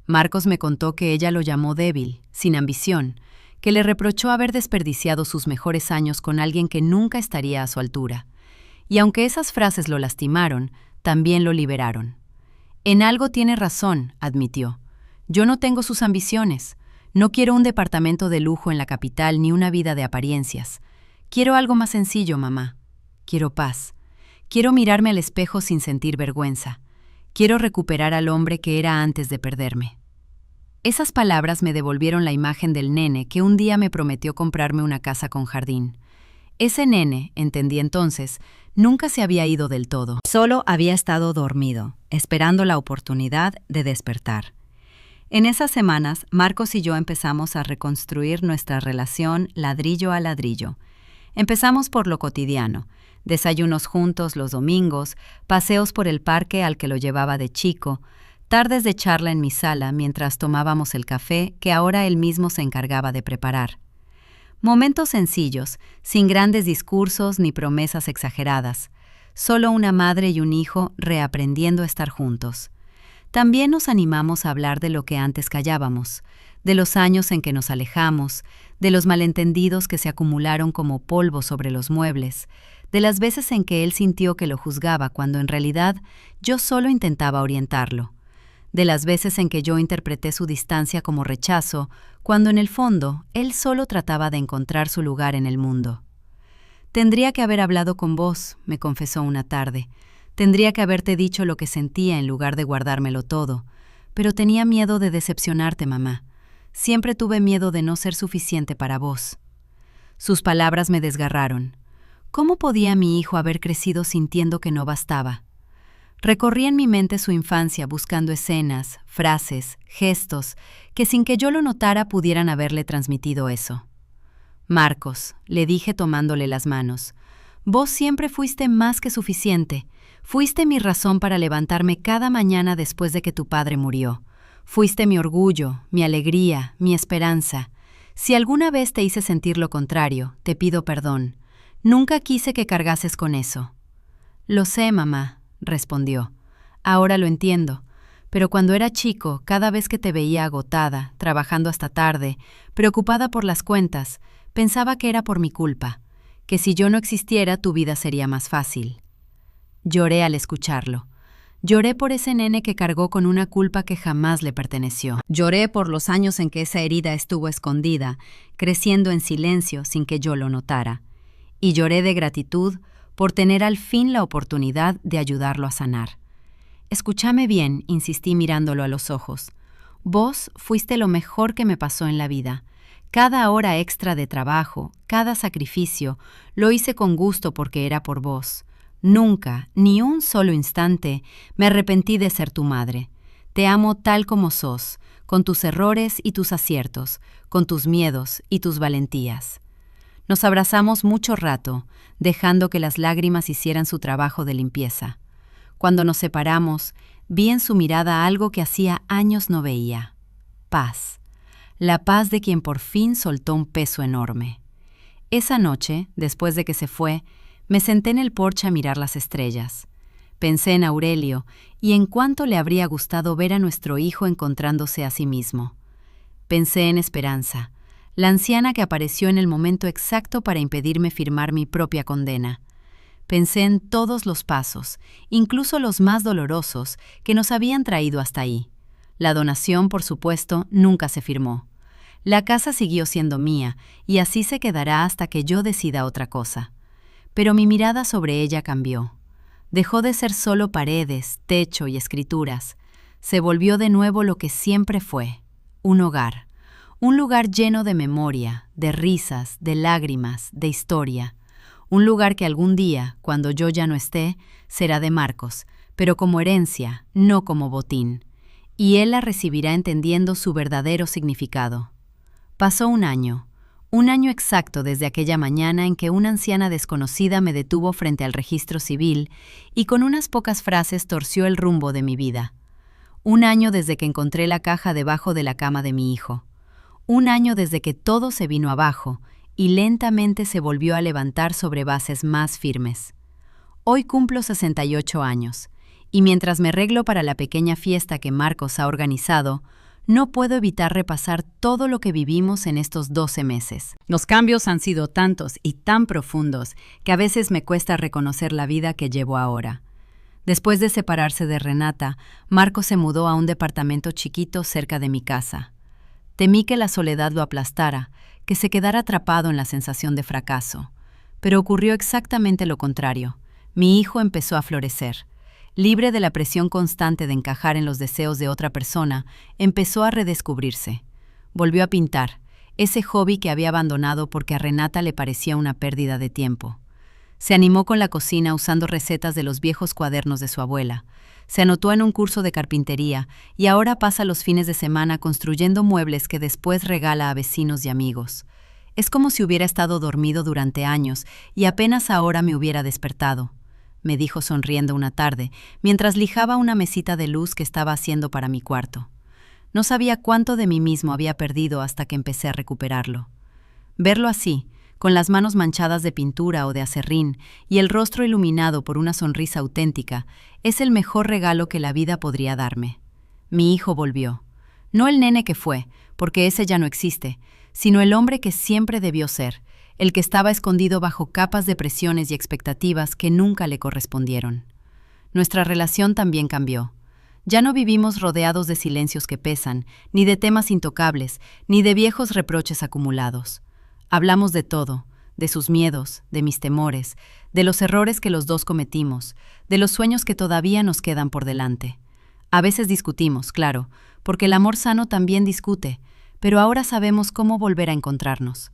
Marcos me contó que ella lo llamó débil, sin ambición, que le reprochó haber desperdiciado sus mejores años con alguien que nunca estaría a su altura. Y aunque esas frases lo lastimaron, también lo liberaron. En algo tiene razón, admitió. Yo no tengo sus ambiciones. No quiero un departamento de lujo en la capital ni una vida de apariencias. Quiero algo más sencillo, mamá. Quiero paz. Quiero mirarme al espejo sin sentir vergüenza. Quiero recuperar al hombre que era antes de perderme. Esas palabras me devolvieron la imagen del nene que un día me prometió comprarme una casa con jardín. Ese nene, entendí entonces, nunca se había ido del todo. Solo había estado dormido, esperando la oportunidad de despertar. En esas semanas, Marcos y yo empezamos a reconstruir nuestra relación ladrillo a ladrillo. Empezamos por lo cotidiano, desayunos juntos los domingos, paseos por el parque al que lo llevaba de chico, tardes de charla en mi sala mientras tomábamos el café que ahora él mismo se encargaba de preparar. Momentos sencillos, sin grandes discursos ni promesas exageradas, solo una madre y un hijo reaprendiendo a estar juntos. También nos animamos a hablar de lo que antes callábamos, de los años en que nos alejamos, de los malentendidos que se acumularon como polvo sobre los muebles, de las veces en que él sintió que lo juzgaba cuando en realidad yo solo intentaba orientarlo, de las veces en que yo interpreté su distancia como rechazo, cuando en el fondo él solo trataba de encontrar su lugar en el mundo. Tendría que haber hablado con vos, me confesó una tarde. Tendría que haberte dicho lo que sentía en lugar de guardármelo todo, pero tenía miedo de decepcionarte, mamá. Siempre tuve miedo de no ser suficiente para vos. Sus palabras me desgarraron. ¿Cómo podía mi hijo haber crecido sintiendo que no bastaba? Recorrí en mi mente su infancia buscando escenas, frases, gestos, que sin que yo lo notara pudieran haberle transmitido eso. Marcos, le dije tomándole las manos, vos siempre fuiste más que suficiente. Fuiste mi razón para levantarme cada mañana después de que tu padre murió. Fuiste mi orgullo, mi alegría, mi esperanza. Si alguna vez te hice sentir lo contrario, te pido perdón. Nunca quise que cargases con eso. Lo sé, mamá, respondió. Ahora lo entiendo. Pero cuando era chico, cada vez que te veía agotada, trabajando hasta tarde, preocupada por las cuentas, pensaba que era por mi culpa, que si yo no existiera tu vida sería más fácil. Lloré al escucharlo. Lloré por ese nene que cargó con una culpa que jamás le perteneció. Lloré por los años en que esa herida estuvo escondida, creciendo en silencio sin que yo lo notara. Y lloré de gratitud por tener al fin la oportunidad de ayudarlo a sanar. Escúchame bien, insistí mirándolo a los ojos. Vos fuiste lo mejor que me pasó en la vida. Cada hora extra de trabajo, cada sacrificio, lo hice con gusto porque era por vos. Nunca, ni un solo instante, me arrepentí de ser tu madre. Te amo tal como sos, con tus errores y tus aciertos, con tus miedos y tus valentías. Nos abrazamos mucho rato, dejando que las lágrimas hicieran su trabajo de limpieza. Cuando nos separamos, vi en su mirada algo que hacía años no veía. Paz. La paz de quien por fin soltó un peso enorme. Esa noche, después de que se fue, me senté en el porche a mirar las estrellas. Pensé en Aurelio y en cuánto le habría gustado ver a nuestro hijo encontrándose a sí mismo. Pensé en Esperanza, la anciana que apareció en el momento exacto para impedirme firmar mi propia condena. Pensé en todos los pasos, incluso los más dolorosos, que nos habían traído hasta ahí. La donación, por supuesto, nunca se firmó. La casa siguió siendo mía y así se quedará hasta que yo decida otra cosa. Pero mi mirada sobre ella cambió. Dejó de ser solo paredes, techo y escrituras. Se volvió de nuevo lo que siempre fue, un hogar. Un lugar lleno de memoria, de risas, de lágrimas, de historia. Un lugar que algún día, cuando yo ya no esté, será de Marcos, pero como herencia, no como botín, y él la recibirá entendiendo su verdadero significado. Pasó un año exacto desde aquella mañana en que una anciana desconocida me detuvo frente al registro civil y con unas pocas frases torció el rumbo de mi vida. Un año desde que encontré la caja debajo de la cama de mi hijo. Un año desde que todo se vino abajo y lentamente se volvió a levantar sobre bases más firmes. Hoy cumplo 68 años, y mientras me arreglo para la pequeña fiesta que Marcos ha organizado, no puedo evitar repasar todo lo que vivimos en estos 12 meses. Los cambios han sido tantos y tan profundos que a veces me cuesta reconocer la vida que llevo ahora. Después de separarse de Renata, Marcos se mudó a un departamento chiquito cerca de mi casa. Temí que la soledad lo aplastara, que se quedara atrapado en la sensación de fracaso. Pero ocurrió exactamente lo contrario. Mi hijo empezó a florecer. Libre de la presión constante de encajar en los deseos de otra persona, empezó a redescubrirse. Volvió a pintar, ese hobby que había abandonado porque a Renata le parecía una pérdida de tiempo. Se animó con la cocina usando recetas de los viejos cuadernos de su abuela. Se anotó en un curso de carpintería y ahora pasa los fines de semana construyendo muebles que después regala a vecinos y amigos. Es como si hubiera estado dormido durante años y apenas ahora me hubiera despertado, me dijo sonriendo una tarde, mientras lijaba una mesita de luz que estaba haciendo para mi cuarto. No sabía cuánto de mí mismo había perdido hasta que empecé a recuperarlo. Verlo así, con las manos manchadas de pintura o de acerrín y el rostro iluminado por una sonrisa auténtica, es el mejor regalo que la vida podría darme. Mi hijo volvió. No el nene que fue, porque ese ya no existe, sino el hombre que siempre debió ser, el que estaba escondido bajo capas de presiones y expectativas que nunca le correspondieron. Nuestra relación también cambió. Ya no vivimos rodeados de silencios que pesan, ni de temas intocables, ni de viejos reproches acumulados. Hablamos de todo, de sus miedos, de mis temores, de los errores que los dos cometimos, de los sueños que todavía nos quedan por delante. A veces discutimos, claro, porque el amor sano también discute, pero ahora sabemos cómo volver a encontrarnos.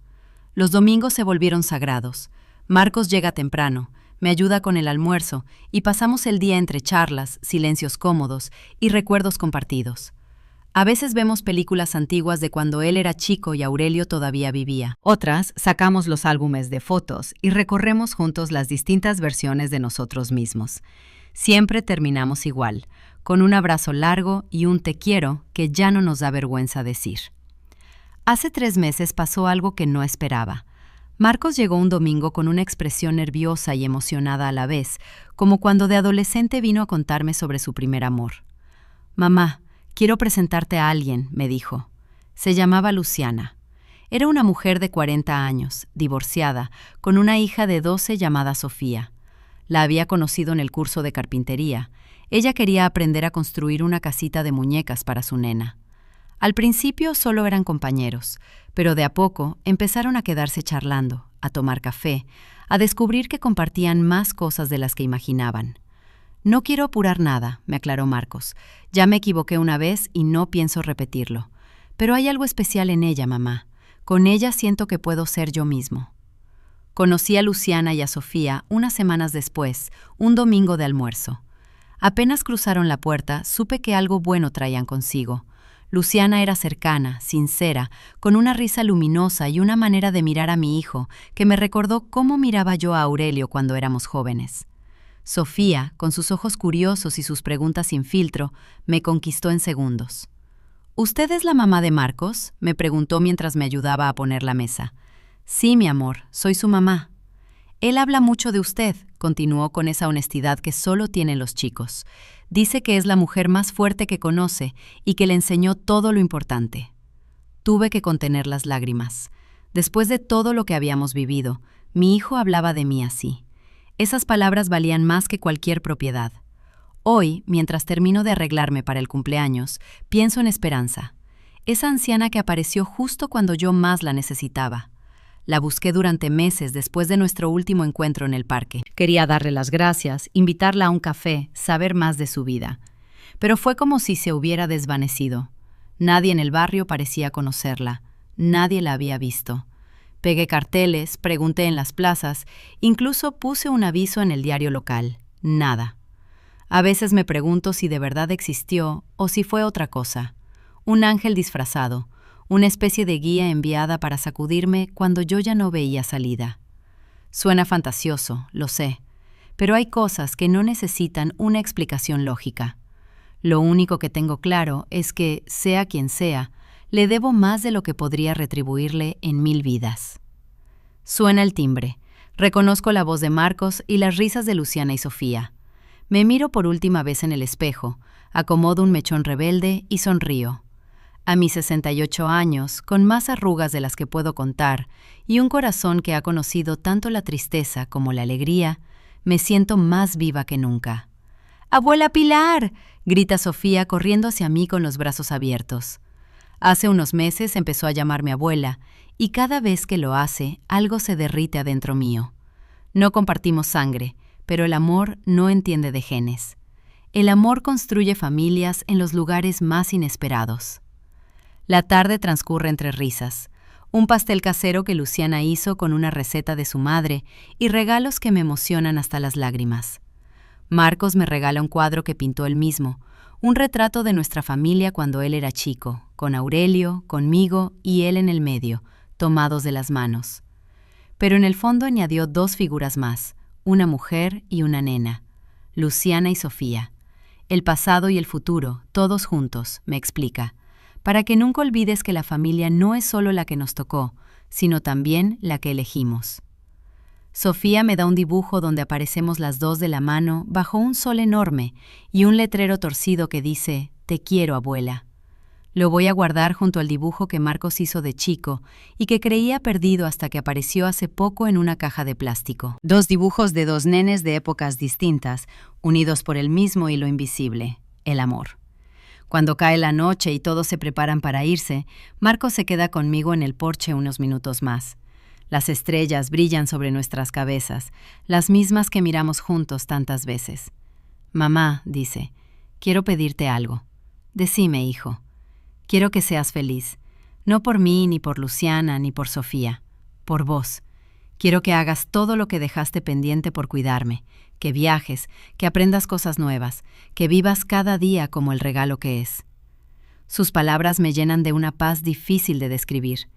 Los domingos se volvieron sagrados. Marcos llega temprano, me ayuda con el almuerzo y pasamos el día entre charlas, silencios cómodos y recuerdos compartidos. A veces vemos películas antiguas de cuando él era chico y Aurelio todavía vivía. Otras sacamos los álbumes de fotos y recorremos juntos las distintas versiones de nosotros mismos. Siempre terminamos igual, con un abrazo largo y un te quiero que ya no nos da vergüenza decir. Hace 3 meses pasó algo que no esperaba. Marcos llegó un domingo con una expresión nerviosa y emocionada a la vez, como cuando de adolescente vino a contarme sobre su primer amor. «Mamá, quiero presentarte a alguien», me dijo. Se llamaba Luciana. Era una mujer de 40 años, divorciada, con una hija de 12 llamada Sofía. La había conocido en el curso de carpintería. Ella quería aprender a construir una casita de muñecas para su nena. Al principio solo eran compañeros, pero de a poco empezaron a quedarse charlando, a tomar café, a descubrir que compartían más cosas de las que imaginaban. «No quiero apurar nada», me aclaró Marcos. «Ya me equivoqué una vez y no pienso repetirlo. Pero hay algo especial en ella, mamá. Con ella siento que puedo ser yo mismo». Conocí a Luciana y a Sofía unas semanas después, un domingo de almuerzo. Apenas cruzaron la puerta, supe que algo bueno traían consigo. Luciana era cercana, sincera, con una risa luminosa y una manera de mirar a mi hijo que me recordó cómo miraba yo a Aurelio cuando éramos jóvenes. Sofía, con sus ojos curiosos y sus preguntas sin filtro, me conquistó en segundos. «¿Usted es la mamá de Marcos?», me preguntó mientras me ayudaba a poner la mesa. «Sí, mi amor, soy su mamá». «Él habla mucho de usted», continuó con esa honestidad que solo tienen los chicos. «Dice que es la mujer más fuerte que conoce y que le enseñó todo lo importante». Tuve que contener las lágrimas. Después de todo lo que habíamos vivido, mi hijo hablaba de mí así. Esas palabras valían más que cualquier propiedad. Hoy, mientras termino de arreglarme para el cumpleaños, pienso en Esperanza, esa anciana que apareció justo cuando yo más la necesitaba. La busqué durante meses después de nuestro último encuentro en el parque. Quería darle las gracias, invitarla a un café, saber más de su vida. Pero fue como si se hubiera desvanecido. Nadie en el barrio parecía conocerla. Nadie la había visto. Pegué carteles, pregunté en las plazas, incluso puse un aviso en el diario local. Nada. A veces me pregunto si de verdad existió o si fue otra cosa. Un ángel disfrazado, una especie de guía enviada para sacudirme cuando yo ya no veía salida. Suena fantasioso, lo sé, pero hay cosas que no necesitan una explicación lógica. Lo único que tengo claro es que, sea quien sea, le debo más de lo que podría retribuirle en 1000 vidas. Suena el timbre. Reconozco la voz de Marcos y las risas de Luciana y Sofía. Me miro por última vez en el espejo, acomodo un mechón rebelde y sonrío. A mis 68 años, con más arrugas de las que puedo contar y un corazón que ha conocido tanto la tristeza como la alegría, me siento más viva que nunca. ¡Abuela Pilar!, grita Sofía corriendo hacia mí con los brazos abiertos. Hace unos meses empezó a llamarme abuela, y cada vez que lo hace, algo se derrite adentro mío. No compartimos sangre, pero el amor no entiende de genes. El amor construye familias en los lugares más inesperados. La tarde transcurre entre risas, un pastel casero que Luciana hizo con una receta de su madre y regalos que me emocionan hasta las lágrimas. Marcos me regala un cuadro que pintó él mismo, un retrato de nuestra familia cuando él era chico, con Aurelio, conmigo y él en el medio, tomados de las manos. Pero en el fondo añadió 2 figuras más, una mujer y una nena, Luciana y Sofía. El pasado y el futuro, todos juntos, me explica, para que nunca olvides que la familia no es solo la que nos tocó, sino también la que elegimos. Sofía me da un dibujo donde aparecemos las 2 de la mano bajo un sol enorme y un letrero torcido que dice «Te quiero, abuela». Lo voy a guardar junto al dibujo que Marcos hizo de chico y que creía perdido hasta que apareció hace poco en una caja de plástico. 2 dibujos de 2 nenes de épocas distintas, unidos por el mismo hilo invisible, el amor. Cuando cae la noche y todos se preparan para irse, Marcos se queda conmigo en el porche unos minutos más. Las estrellas brillan sobre nuestras cabezas, las mismas que miramos juntos tantas veces. «Mamá», dice, «quiero pedirte algo». «Decime, hijo». «Quiero que seas feliz, no por mí, ni por Luciana, ni por Sofía, por vos. Quiero que hagas todo lo que dejaste pendiente por cuidarme, que viajes, que aprendas cosas nuevas, que vivas cada día como el regalo que es». Sus palabras me llenan de una paz difícil de describir.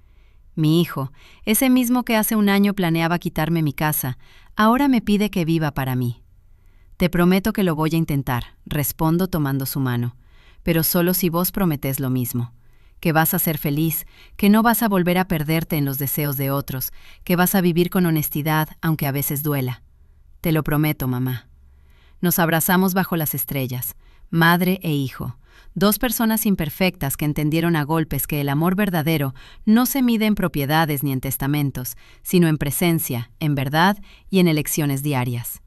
Mi hijo, ese mismo que hace un año planeaba quitarme mi casa, ahora me pide que viva para mí. «Te prometo que lo voy a intentar», respondo tomando su mano, «pero solo si vos prometés lo mismo, que vas a ser feliz, que no vas a volver a perderte en los deseos de otros, que vas a vivir con honestidad, aunque a veces duela. Te lo prometo, mamá». Nos abrazamos bajo las estrellas, madre e hijo, 2 personas imperfectas que entendieron a golpes que el amor verdadero no se mide en propiedades ni en testamentos, sino en presencia, en verdad y en elecciones diarias.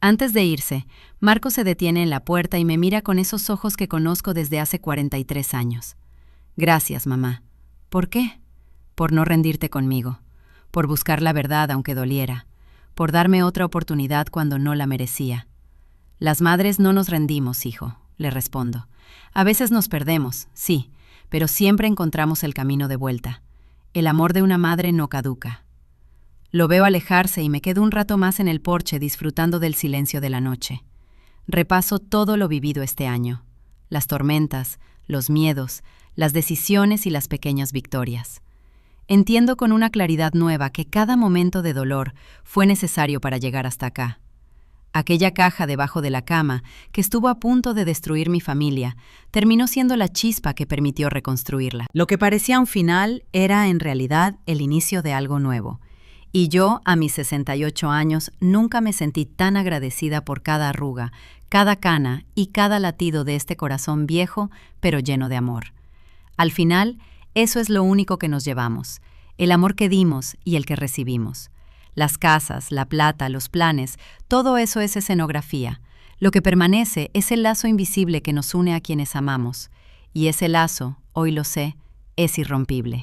Antes de irse, Marcos se detiene en la puerta y me mira con esos ojos que conozco desde hace 43 años. «Gracias, mamá». «¿Por qué?» «Por no rendirte conmigo, por buscar la verdad aunque doliera, por darme otra oportunidad cuando no la merecía». «Las madres no nos rendimos, hijo», le respondo. «A veces nos perdemos, sí, pero siempre encontramos el camino de vuelta. El amor de una madre no caduca». Lo veo alejarse y me quedo un rato más en el porche disfrutando del silencio de la noche. Repaso todo lo vivido este año, las tormentas, los miedos, las decisiones y las pequeñas victorias. Entiendo con una claridad nueva que cada momento de dolor fue necesario para llegar hasta acá. Aquella caja debajo de la cama, que estuvo a punto de destruir mi familia, terminó siendo la chispa que permitió reconstruirla. Lo que parecía un final era en realidad el inicio de algo nuevo. Y yo, a mis 68 años, nunca me sentí tan agradecida por cada arruga, cada cana y cada latido de este corazón viejo, pero lleno de amor. Al final, eso es lo único que nos llevamos, el amor que dimos y el que recibimos. Las casas, la plata, los planes, todo eso es escenografía. Lo que permanece es el lazo invisible que nos une a quienes amamos. Y ese lazo, hoy lo sé, es irrompible.